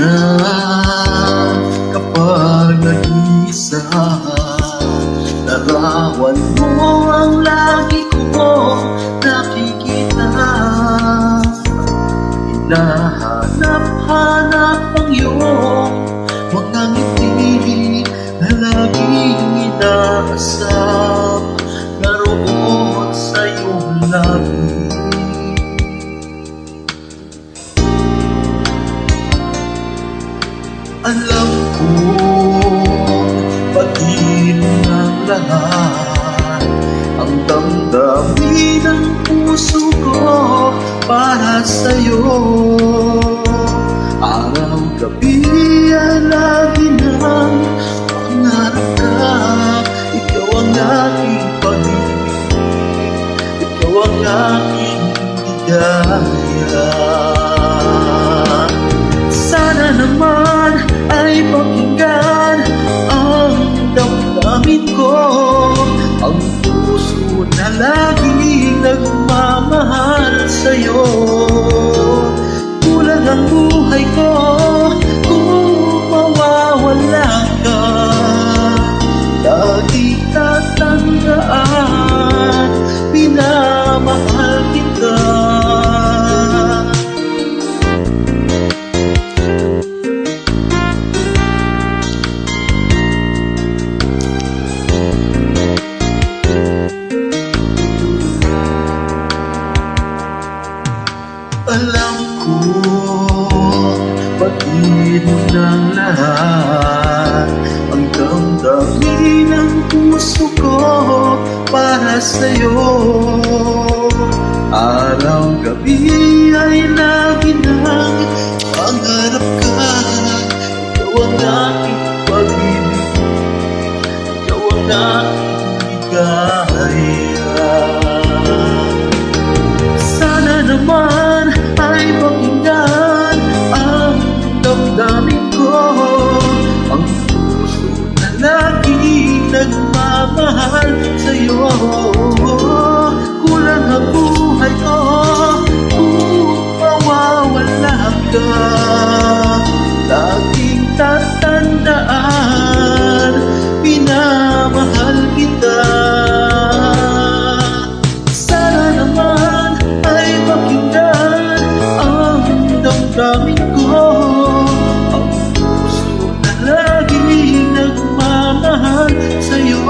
na kapag nag-isa. Larawan mo ang lagi ko nakikita. Hinahanap-hanap ang iyong mga ngiti na laging inaasap naroon sa iyong labi. Alam ko, batiin ng lahat ang damdamin ng puso ko para sa'yo. Araw-gabi ay lagi nang pangarap ka. Ikaw ang aking pag-ibig, ikaw ang aking ligaya. Sana naman ay pakinggan ang damdamin ko, ang puso na laging nagmamahal sa'yo. Kulang ang buhay ko kung mawawala ka. Lagi tatandaan, minamahal kita. Alam ko, batiin mo ng lahat ang damdamin ng puso ko para sa'yo. Araw-gabi ay lagi nang pangarap ka. Ikaw ang aking pag-ibig, ikaw ang aking ligaya. Sana naman ay pakinggan ang damdamin ko, ang puso na laging nagmamahal sa'yo. Kulang ang buhay ko kung mawawala ka. Laging tatandaan, minamahal kita. Sana naman ay pakinggan ang damdamin ko, ang puso na laging nagmamahal sa'yo.